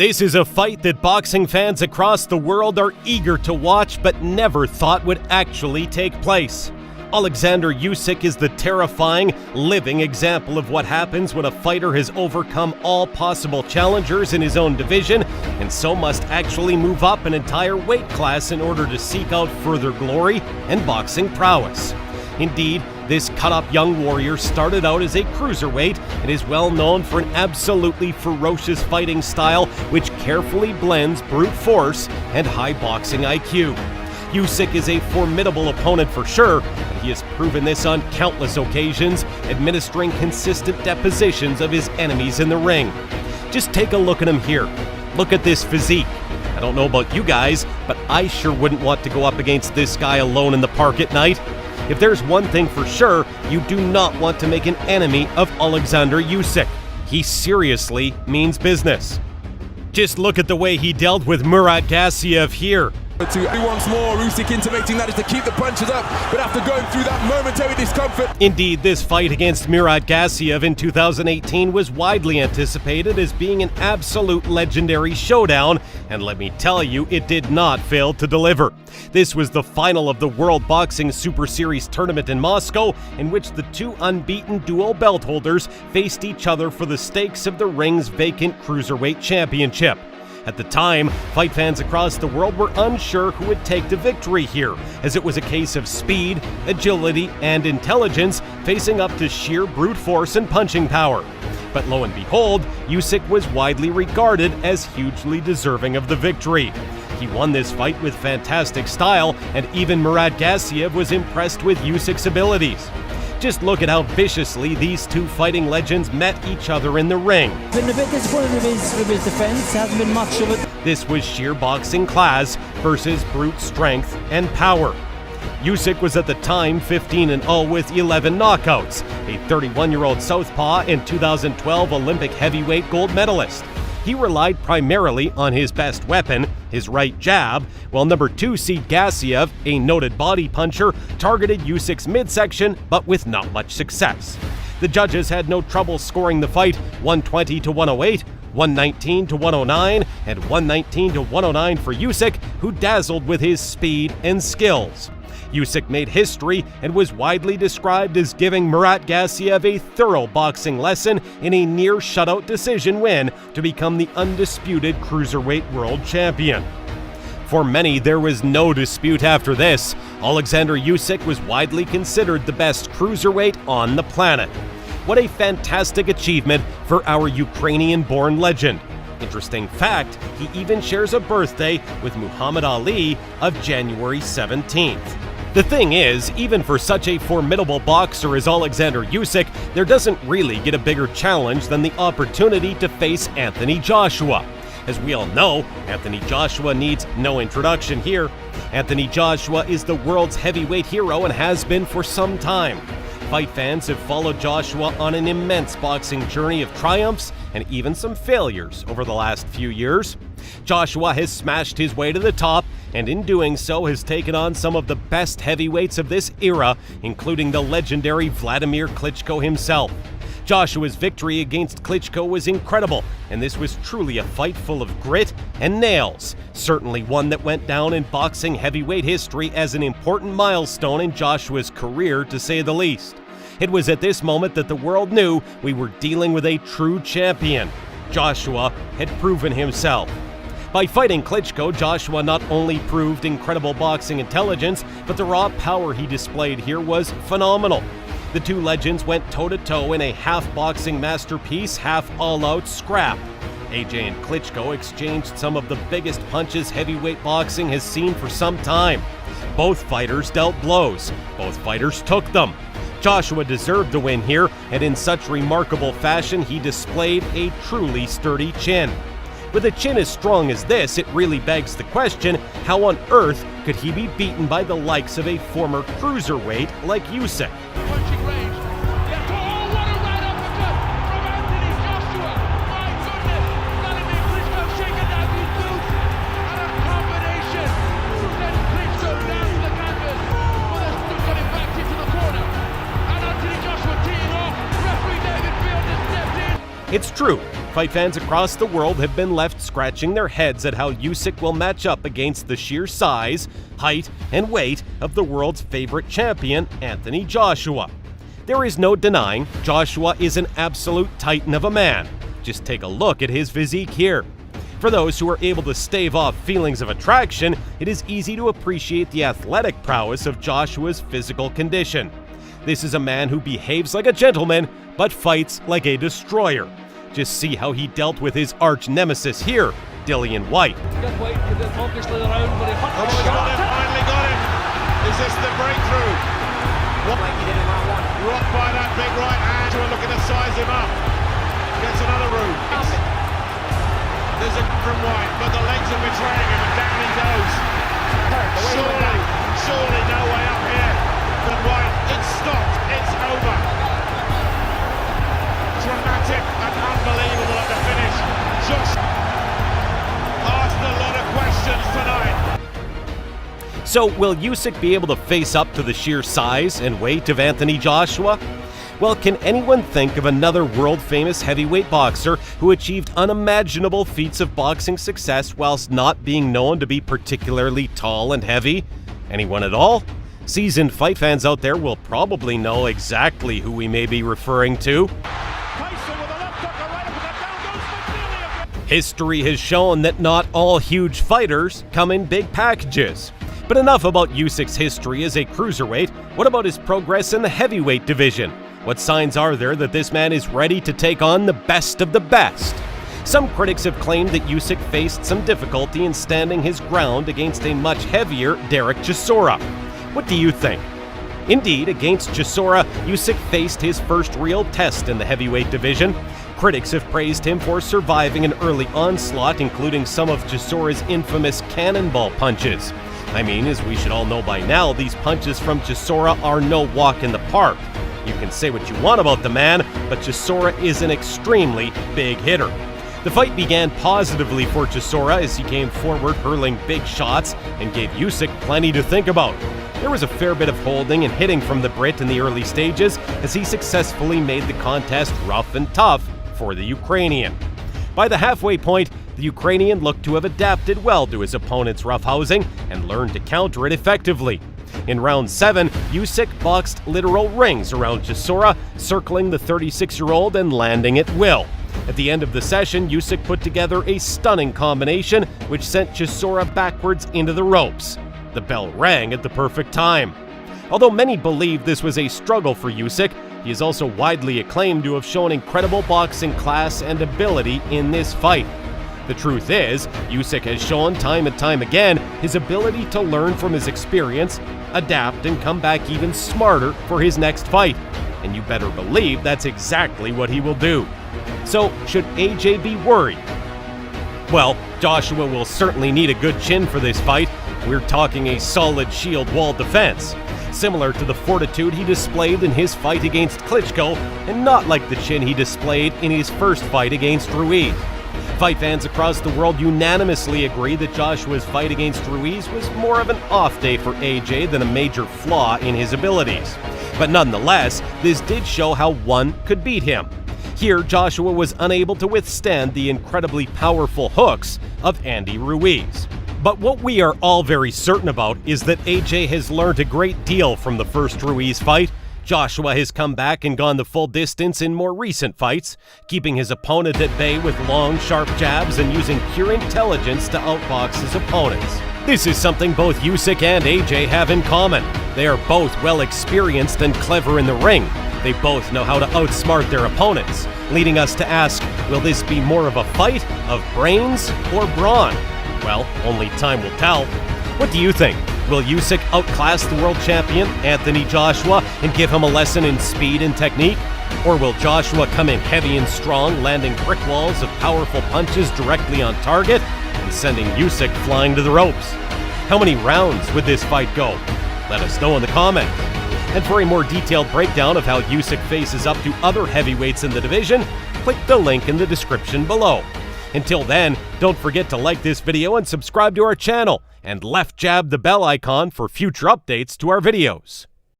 This is a fight that boxing fans across the world are eager to watch but never thought would actually take place. Alexander Usyk is the terrifying, living example of what happens when a fighter has overcome all possible challengers in his own division and so must actually move up an entire weight class in order to seek out further glory and boxing prowess. Indeed, this cut-up young warrior started out as a cruiserweight and is well known for an absolutely ferocious fighting style which carefully blends brute force and high boxing IQ. Usyk is a formidable opponent for sure, but he has proven this on countless occasions, administering consistent depositions of his enemies in the ring. Just take a look at him here. Look at this physique. I don't know about you guys, but I sure wouldn't want to go up against this guy alone in the park at night. If there's one thing for sure, you do not want to make an enemy of Alexander Usyk. He seriously means business. Just look at the way he dealt with Murat Gassiev here. Once more, Usyk intimating that is to keep the punches up, but after going through that momentary discomfort. Indeed, this fight against Murat Gassiev in 2018 was widely anticipated as being an absolute legendary showdown, and let me tell you, it did not fail to deliver. This was the final of the World Boxing Super Series tournament in Moscow, in which the two unbeaten dual belt holders faced each other for the stakes of the ring's vacant Cruiserweight Championship. At the time, fight fans across the world were unsure who would take the victory here, as it was a case of speed, agility, and intelligence facing up to sheer brute force and punching power. But lo and behold, Usyk was widely regarded as hugely deserving of the victory. He won this fight with fantastic style, and even Murat Gassiev was impressed with Usyk's abilities. Just look at how viciously these two fighting legends met each other in the ring. Been a bit disappointed with his defense, hasn't been much of it. This was sheer boxing class versus brute strength and power. Usyk was at the time 15-0 with 11 knockouts, a 31-year-old southpaw and 2012 Olympic heavyweight gold medalist. He relied primarily on his best weapon, his right jab, while number 2 seed Gassiev, a noted body puncher, targeted Usyk's midsection, but with not much success. The judges had no trouble scoring the fight 120-108, 119-109, and 119-109 for Usyk, who dazzled with his speed and skills. Usyk made history and was widely described as giving Murat Gassiev a thorough boxing lesson in a near shutout decision win to become the undisputed cruiserweight world champion. For many, there was no dispute after this. Alexander Usyk was widely considered the best cruiserweight on the planet. What a fantastic achievement for our Ukrainian-born legend. Interesting fact, he even shares a birthday with Muhammad Ali of January 17th. The thing is, even for such a formidable boxer as Alexander Usyk, there doesn't really get a bigger challenge than the opportunity to face Anthony Joshua. As we all know, Anthony Joshua needs no introduction here. Anthony Joshua is the world's heavyweight hero and has been for some time. Fight fans have followed Joshua on an immense boxing journey of triumphs and even some failures over the last few years. Joshua has smashed his way to the top, and in doing so has taken on some of the best heavyweights of this era, including the legendary Vladimir Klitschko himself. Joshua's victory against Klitschko was incredible, and this was truly a fight full of grit and nails, certainly one that went down in boxing heavyweight history as an important milestone in Joshua's career, to say the least. It was at this moment that the world knew we were dealing with a true champion. Joshua had proven himself. By fighting Klitschko, Joshua not only proved incredible boxing intelligence, but the raw power he displayed here was phenomenal. The two legends went toe-to-toe in a half-boxing masterpiece, half-all-out scrap. AJ and Klitschko exchanged some of the biggest punches heavyweight boxing has seen for some time. Both fighters dealt blows. Both fighters took them. Joshua deserved the win here, and in such remarkable fashion, he displayed a truly sturdy chin. With a chin as strong as this, it really begs the question, how on earth could he be beaten by the likes of a former cruiserweight like Usyk? Punching range. Oh, what a right uppercut from Anthony Joshua. My goodness. Vladimir Klitschko shaking down his boots. And a combination sends Klitschko down to the canvas. But they're still getting back into the corner. And Anthony Joshua teeing off. Referee David Field has stepped in. It's true. fight fans across the world have been left scratching their heads at how Usyk will match up against the sheer size, height, and weight of the world's favorite champion, Anthony Joshua. There is no denying Joshua is an absolute titan of a man. Just take a look at his physique here. For those who are able to stave off feelings of attraction, it is easy to appreciate the athletic prowess of Joshua's physical condition. This is a man who behaves like a gentleman, but fights like a destroyer. Just see how he dealt with his arch nemesis here, Dillian Whyte. Good Whyte could have obviously around, but he Oh, got him, finally got him. Is this the breakthrough? like he did in round one. Rocked by that big right hand. We're looking to size him up. Gets another route. There's a from Whyte, but the legs are betraying him and down he goes. Surely no way up here. But Whyte, it's stopped, it's over. Dramatic and unbelievable at the finish. Just asked a lot of questions tonight. So, will Usyk be able to face up to the sheer size and weight of Anthony Joshua? Well, can anyone think of another world-famous heavyweight boxer who achieved unimaginable feats of boxing success whilst not being known to be particularly tall and heavy? Anyone at all? Seasoned fight fans out there will probably know exactly who we may be referring to. History has shown that not all huge fighters come in big packages. But enough about Usyk's history as a cruiserweight. What about his progress in the heavyweight division? What signs are there that this man is ready to take on the best of the best? Some critics have claimed that Usyk faced some difficulty in standing his ground against a much heavier Derek Chisora. What do you think? Indeed, against Chisora, Usyk faced his first real test in the heavyweight division. Critics have praised him for surviving an early onslaught, including some of Chisora's infamous cannonball punches. I mean, as we should all know by now, these punches from Chisora are no walk in the park. You can say what you want about the man, but Chisora is an extremely big hitter. The fight began positively for Chisora as he came forward hurling big shots and gave Usyk plenty to think about. There was a fair bit of holding and hitting from the Brit in the early stages as he successfully made the contest rough and tough for the Ukrainian. By the halfway point, the Ukrainian looked to have adapted well to his opponent's roughhousing and learned to counter it effectively. In round 7, Usyk boxed literal rings around Chisora, circling the 36-year-old and landing at will. At the end of the session, Usyk put together a stunning combination which sent Chisora backwards into the ropes. The bell rang at the perfect time. Although many believe this was a struggle for Usyk, he is also widely acclaimed to have shown incredible boxing class and ability in this fight. The truth is, Usyk has shown time and time again his ability to learn from his experience, adapt, and come back even smarter for his next fight. And you better believe that's exactly what he will do. So, should AJ be worried? Well, Joshua will certainly need a good chin for this fight. We're talking a solid shield wall defense. Similar to the fortitude he displayed in his fight against Klitschko, and not like the chin he displayed in his first fight against Ruiz. Fight fans across the world unanimously agree that Joshua's fight against Ruiz was more of an off day for AJ than a major flaw in his abilities. But nonetheless, this did show how one could beat him. Here, Joshua was unable to withstand the incredibly powerful hooks of Andy Ruiz. But what we are all very certain about is that AJ has learned a great deal from the first Ruiz fight. Joshua has come back and gone the full distance in more recent fights, keeping his opponent at bay with long, sharp jabs and using pure intelligence to outbox his opponents. This is something both Usyk and AJ have in common. They are both well experienced and clever in the ring. They both know how to outsmart their opponents, leading us to ask, will this be more of a fight of brains or brawn? Well, only time will tell. What do you think? Will Usyk outclass the world champion, Anthony Joshua, and give him a lesson in speed and technique? Or will Joshua come in heavy and strong, landing brick walls of powerful punches directly on target and sending Usyk flying to the ropes? How many rounds would this fight go? Let us know in the comments. And for a more detailed breakdown of how Usyk faces up to other heavyweights in the division, click the link in the description below. Until then, don't forget to like this video and subscribe to our channel, and left jab the bell icon for future updates to our videos.